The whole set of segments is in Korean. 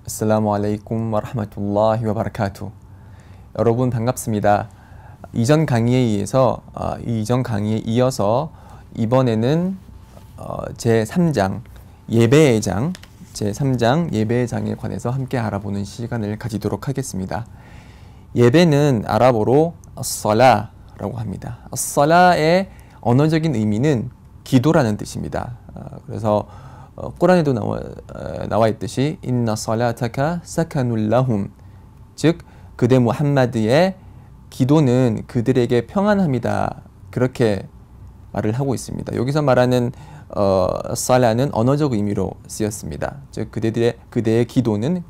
assalamu alaikum wa rahmatullahi wa barakatuh. 여러분 반갑습니다. 이전 강의에 이어서 이번에는 제3장 예배의 장 제3장 예배의 장에 관해서 함께 알아보는 시간을 가지도록 하겠습니다. 예배는 아랍어로 as-살라라고 합니다. as-살라의 언어적인 의미는 기도라는 뜻입니다. 그래서 꾸란에도 나와 있듯이 인나 살라타카 사카눌 라훔, 즉 그대 무함마드의 기도는 그들에게 평안함이다, 그렇게 말을 하고 있습니다. 여기서 말하는 살라는 언어적 의미로 쓰였습니다. 즉 그대의 기도는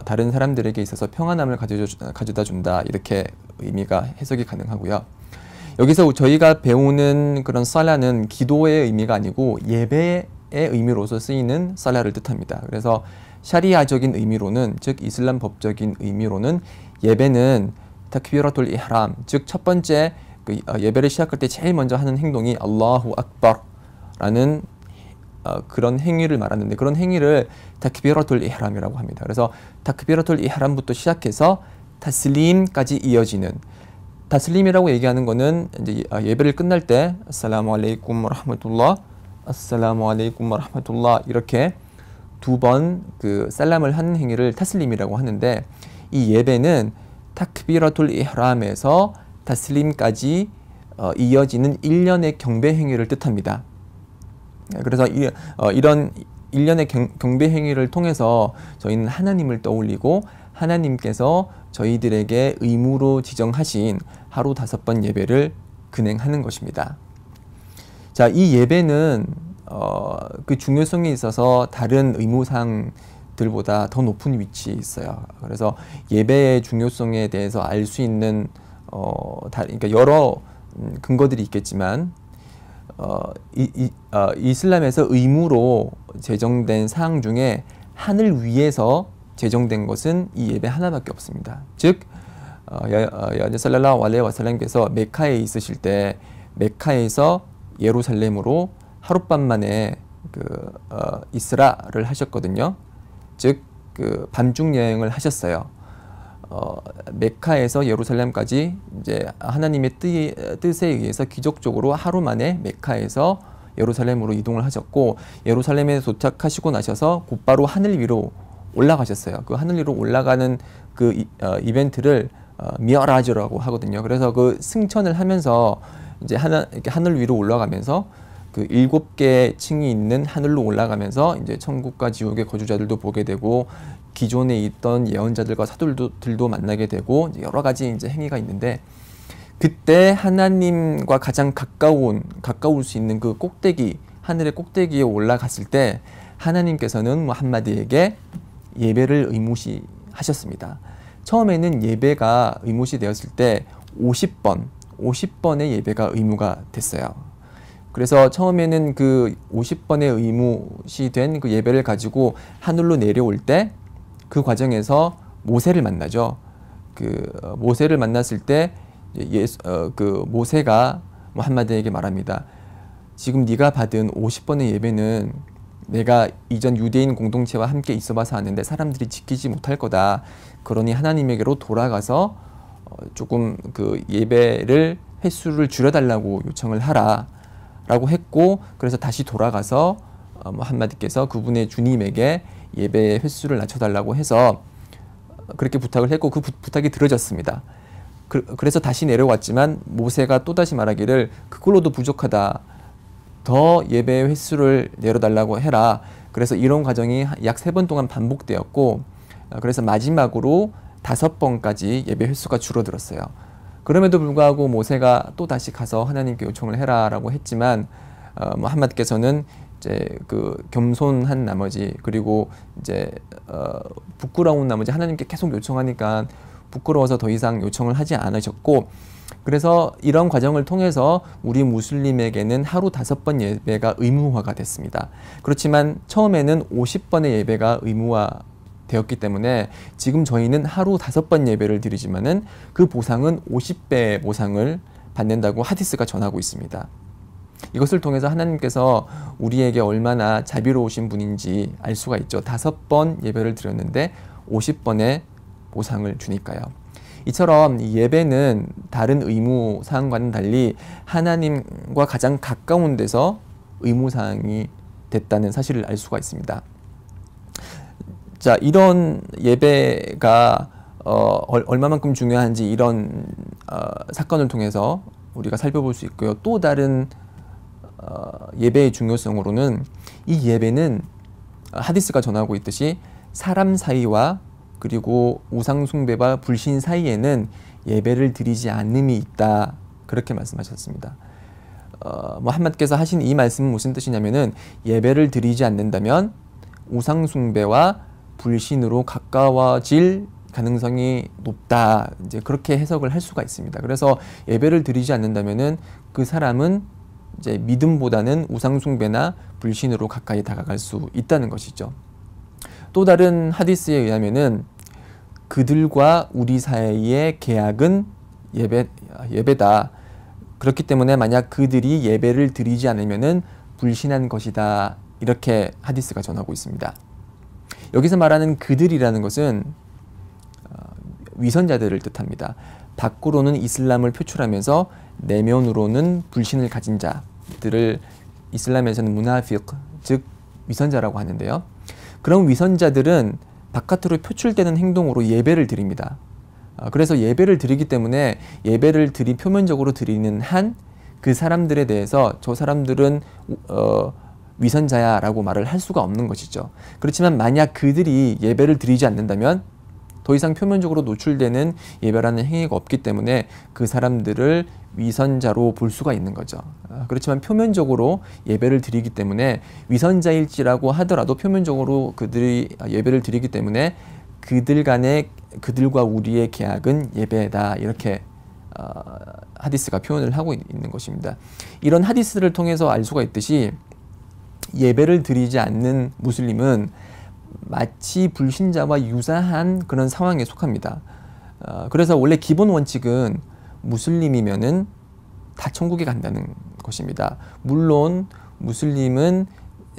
다른 사람들에게 있어서 평안함을 가져다 준다, 이렇게 의미가 해석이 가능하고요. 여기서 저희가 배우는 그런 살라는 기도의 의미가 아니고 예배의 의미로서 쓰이는 살라를 뜻합니다. 그래서 샤리아적인 의미로는, 즉 이슬람 법적인 의미로는 예배는 타크비라툴 이흐람, 즉 첫 번째 예배를 시작할 때 제일 먼저 하는 행동이 알라후 악바라는 그런 행위를 말하는데, 그런 행위를 타크비라툴 이흐람이라고 합니다. 그래서 타크비라툴 이흐람부터 시작해서 타슬림까지 이어지는, 타슬림이라고 얘기하는 거는 이제 예배를 끝날 때 assalamu alaikum wa rahmatullah, assalamu alaikum wa rahmatullah 이렇게 두 번 그 살람을 하는 행위를 타슬림이라고 하는데, 이 예배는 타크비라툴 이흐람에서 타슬림까지 이어지는 일련의 경배 행위를 뜻합니다. 그래서 이런 일련의 경배 행위를 통해서 저희는 하나님을 떠올리고 하나님께서 저희들에게 의무로 지정하신 하루 5번 예배를 근행하는 것입니다. 자, 이 예배는 그 중요성에 있어서 다른 의무사항들보다 더 높은 위치에 있어요. 그래서 예배의 중요성에 대해서 알 수 있는 그러니까 여러 근거들이 있겠지만 이슬람에서 의무로 제정된 사항 중에 하늘 위에서 제정된 것은 이 예배 하나밖에 없습니다. 즉 살랄라후 알레이히 와살람께서 메카에 있으실 때 메카에서 예루살렘으로 하룻밤 만에 이스라를 하셨거든요. 즉 밤중 여행을 하셨어요. 메카에서 예루살렘까지 이제 하나님의 뜻에 의해서 기적적으로 하루 만에 메카에서 예루살렘으로 이동을 하셨고, 예루살렘에 도착하시고 나셔서 곧바로 하늘 위로 올라가셨어요. 그 하늘 위로 올라가는 그 이벤트를 미어라즈라고 하거든요. 그래서 그 승천을 하면서 이제 이렇게 하늘 위로 올라가면서 그 7개의 층이 있는 하늘로 올라가면서 이제 천국과 지옥의 거주자들도 보게 되고, 기존에 있던 예언자들과 사도들도 만나게 되고, 여러 가지 이제 행위가 있는데, 그때 하나님과 가장 가까울 수 있는 그 꼭대기, 하늘의 꼭대기에 올라갔을 때 하나님께서는 무함마드에게 예배를 의무시하셨습니다. 처음에는 예배가 의무시 되었을 때 50번의 예배가 의무가 됐어요. 그래서 처음에는 그 50번의 의무시 된 그 예배를 가지고 하늘로 내려올 때 그 과정에서 모세를 만나죠. 모세를 만났을 때 모세가 무함마드에게 말합니다. 지금 네가 받은 50번의 예배는 내가 이전 유대인 공동체와 함께 있어봐서 아는데 사람들이 지키지 못할 거다. 그러니 하나님에게로 돌아가서 조금 그 예배를 횟수를 줄여달라고 요청을 하라 라고 했고, 그래서 다시 돌아가서 무함마드께서 그분의 주님에게 예배의 횟수를 낮춰달라고 해서 그렇게 부탁을 했고, 그 부탁이 들어졌습니다. 그래서 다시 내려왔지만 모세가 또다시 말하기를 그걸로도 부족하다, 더 예배의 횟수를 내려달라고 해라. 그래서 이런 과정이 약 3번 동안 반복되었고, 그래서 마지막으로 5번까지 예배 횟수가 줄어들었어요. 그럼에도 불구하고 모세가 또 다시 가서 하나님께 요청을 해라라고 했지만 무함마드께서는 이제 겸손한 나머지, 그리고 이제 부끄러운 나머지 하나님께 계속 요청하니까 부끄러워서 더 이상 요청을 하지 않으셨고, 그래서 이런 과정을 통해서 우리 무슬림에게는 하루 5번 예배가 의무화가 됐습니다. 그렇지만 처음에는 50번의 예배가 의무화되었기 때문에 지금 저희는 하루 5번 예배를 드리지만은 그 보상은 50배의 보상을 받는다고 하디스가 전하고 있습니다. 이것을 통해서 하나님께서 우리에게 얼마나 자비로우신 분인지 알 수가 있죠. 5번 예배를 드렸는데 50번의 보상을 주니까요. 이처럼 예배는 다른 의무사항과는 달리 하나님과 가장 가까운 데서 의무사항이 됐다는 사실을 알 수가 있습니다. 자, 이런 예배가 얼마만큼 중요한지 이런 사건을 통해서 우리가 살펴볼 수 있고요. 또 다른 예배의 중요성으로는 이 예배는 하디스가 전하고 있듯이 사람 사이와 그리고 우상 숭배와 불신 사이에는 예배를 드리지 않음이 있다, 그렇게 말씀하셨습니다. 무함마드께서 하신 이 말씀은 무슨 뜻이냐면은 예배를 드리지 않는다면 우상 숭배와 불신으로 가까워질 가능성이 높다, 이제 그렇게 해석을 할 수가 있습니다. 그래서 예배를 드리지 않는다면은 그 사람은 이제 믿음보다는 우상 숭배나 불신으로 가까이 다가갈 수 있다는 것이죠. 또 다른 하디스에 의하면은 그들과 우리 사이의 계약은 예배다. 그렇기 때문에 만약 그들이 예배를 드리지 않으면은 불신한 것이다, 이렇게 하디스가 전하고 있습니다. 여기서 말하는 그들이라는 것은 위선자들을 뜻합니다. 밖으로는 이슬람을 표출하면서 내면으로는 불신을 가진 자들을 이슬람에서는 무나피q, 즉 위선자라고 하는데요. 그런 위선자들은 바깥으로 표출되는 행동으로 예배를 드립니다. 그래서 예배를 드리기 때문에 예배를 표면적으로 드리는 한 그 사람들에 대해서 저 사람들은 위선자야 라고 말을 할 수가 없는 것이죠. 그렇지만 만약 그들이 예배를 드리지 않는다면 더 이상 표면적으로 노출되는 예배라는 행위가 없기 때문에 그 사람들을 위선자로 볼 수가 있는 거죠. 그렇지만 표면적으로 예배를 드리기 때문에 위선자일지라고 하더라도 표면적으로 그들이 예배를 드리기 때문에 그들과 우리의 계약은 예배다, 이렇게 하디스가 표현을 하고 있는 것입니다. 이런 하디스를 통해서 알 수가 있듯이 예배를 드리지 않는 무슬림은 마치 불신자와 유사한 그런 상황에 속합니다. 그래서 원래 기본 원칙은 무슬림이면은 다 천국에 간다는 것입니다. 물론 무슬림은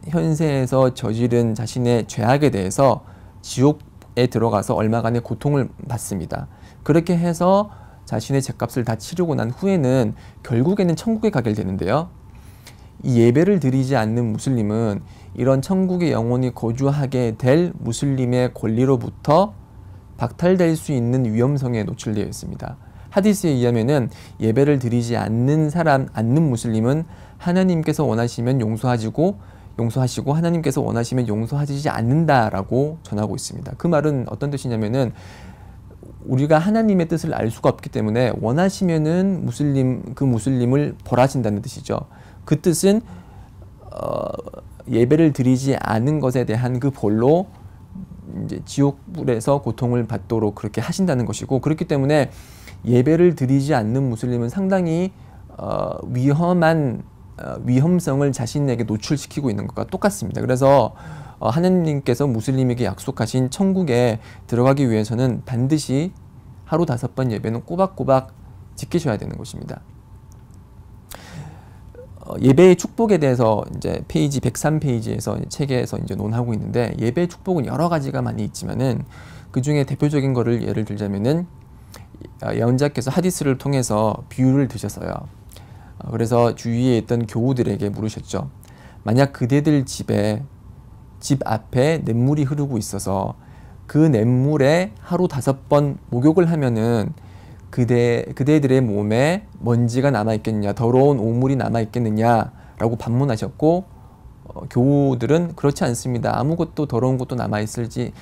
현세에서 저지른 자신의 죄악에 대해서 지옥에 들어가서 얼마간의 고통을 받습니다. 그렇게 해서 자신의 죄값을 다 치르고 난 후에는 결국에는 천국에 가게 되는데요. 이 예배를 드리지 않는 무슬림은 이런 천국에 영원히 거주하게 될 무슬림의 권리로부터 박탈될 수 있는 위험성에 노출되어 있습니다. 하디스에 의하면은 예배를 드리지 않는 무슬림은 하나님께서 원하시면 용서하시고 하나님께서 원하시면 용서하시지 않는다라고 전하고 있습니다. 그 말은 어떤 뜻이냐면은 우리가 하나님의 뜻을 알 수가 없기 때문에 원하시면은 그 무슬림을 벌하신다는 뜻이죠. 그 뜻은 예배를 드리지 않은 것에 대한 그 벌로 이제 지옥불에서 고통을 받도록 그렇게 하신다는 것이고, 그렇기 때문에 예배를 드리지 않는 무슬림은 상당히 위험성을 자신에게 노출시키고 있는 것과 똑같습니다. 그래서 하나님께서 무슬림에게 약속하신 천국에 들어가기 위해서는 반드시 하루 5번 예배는 꼬박꼬박 지키셔야 되는 것입니다. 예배의 축복에 대해서 이제 페이지 103페이지에서 책에서 이제 논하고 있는데, 예배의 축복은 여러 가지가 많이 있지만은 그 중에 대표적인 거를 예를 들자면은 예언자께서 하디스를 통해서 비유를 드셨어요. 그래서 주위에 있던 교우들에게 물으셨죠. 만약 그대들 집 앞에 냇물이 흐르고 있어서 그 냇물에 하루 5번 목욕을 하면은 그대들의 몸에 먼지가 남아있겠느냐, 더러운 오물이 남아있겠느냐라고 반문하셨고, 교우들은 그렇지 않습니다. 아무것도 더러운 것도 남아있지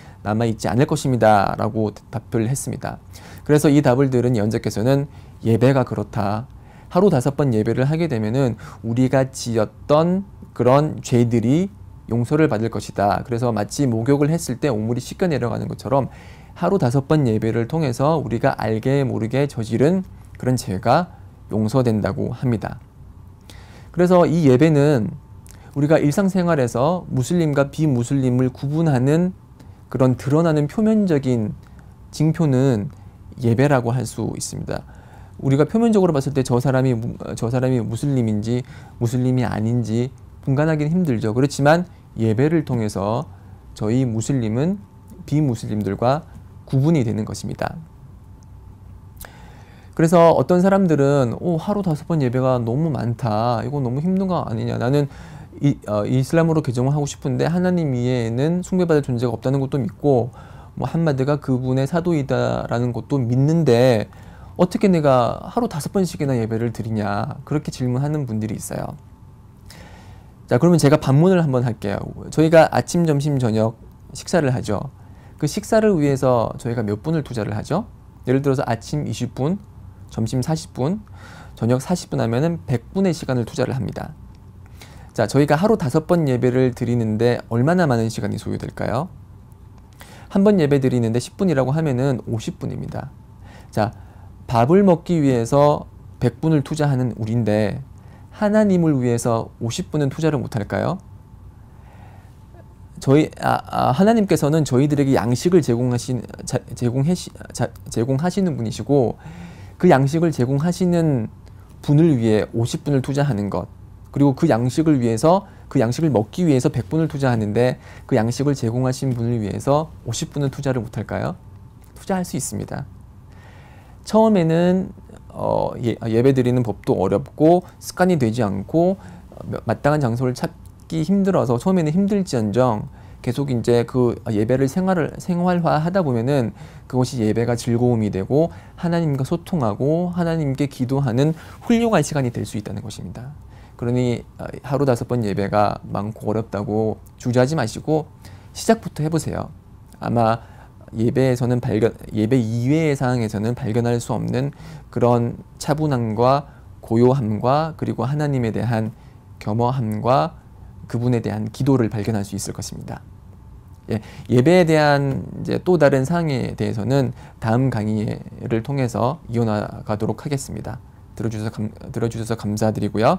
않을 것입니다 라고 답을 했습니다. 그래서 이 답을 들은 예언자께서는 예배가 그렇다. 하루 5번 예배를 하게 되면은 우리가 지었던 그런 죄들이 용서를 받을 것이다. 그래서 마치 목욕을 했을 때 오물이 씻겨 내려가는 것처럼 하루 5번 예배를 통해서 우리가 알게 모르게 저지른 그런 죄가 용서된다고 합니다. 그래서 이 예배는 우리가 일상생활에서 무슬림과 비무슬림을 구분하는 그런 드러나는 표면적인 징표는 예배라고 할 수 있습니다. 우리가 표면적으로 봤을 때 저 사람이 무슬림인지 무슬림이 아닌지 분간하기는 힘들죠. 그렇지만 예배를 통해서 저희 무슬림은 비무슬림들과 구분이 되는 것입니다. 그래서 어떤 사람들은 하루 5번 예배가 너무 많다. 이거 너무 힘든 거 아니냐. 나는 이슬람으로 개종을 하고 싶은데 하나님 이외에는 숭배받을 존재가 없다는 것도 믿고 무함마드가 그분의 사도이다라는 것도 믿는데 어떻게 내가 하루 5번씩이나 예배를 드리냐. 그렇게 질문하는 분들이 있어요. 자, 그러면 제가 반문을 한번 할게요. 저희가 아침, 점심, 저녁 식사를 하죠. 그 식사를 위해서 저희가 몇 분을 투자를 하죠? 예를 들어서 아침 20분, 점심 40분, 저녁 40분 하면은 100분의 시간을 투자를 합니다. 자, 저희가 하루 5번 예배를 드리는데 얼마나 많은 시간이 소요될까요? 한 번 예배 드리는데 10분이라고 하면은 50분입니다. 자, 밥을 먹기 위해서 100분을 투자하는 우리인데 하나님을 위해서 50분은 투자를 못할까요? 하나님께서는 저희들에게 양식을 제공하시는 분이시고 그 양식을 제공하시는 분을 위해 50분을 투자하는 것, 그리고 그 양식을 먹기 위해서 100분을 투자하는데 그 양식을 제공하신 분을 위해서 50분은 투자를 못할까요? 투자할 수 있습니다. 처음에는 예배 드리는 법도 어렵고 습관이 되지 않고 마땅한 장소를 찾기 힘들어서 처음에는 힘들지언정 계속 이제 그 예배를 생활화하다 보면은 그것이 예배가 즐거움이 되고 하나님과 소통하고 하나님께 기도하는 훌륭한 시간이 될 수 있다는 것입니다. 그러니 하루 5번 예배가 많고 어렵다고 주저하지 마시고 시작부터 해보세요. 아마 예배 이외의 상황에서는 발견할 수 없는 그런 차분함과 고요함과 그리고 하나님에 대한 겸허함과 그분에 대한 기도를 발견할 수 있을 것입니다. 예배에 대한 이제 또 다른 사항에 대해서는 다음 강의를 통해서 이어나가도록 하겠습니다. 들어주셔서 감사드리고요.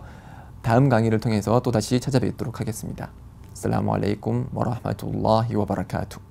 다음 강의를 통해서 또 다시 찾아뵙도록 하겠습니다. 아스살라무 알라이쿰 와라흐마투ல்லா히 와바라카투.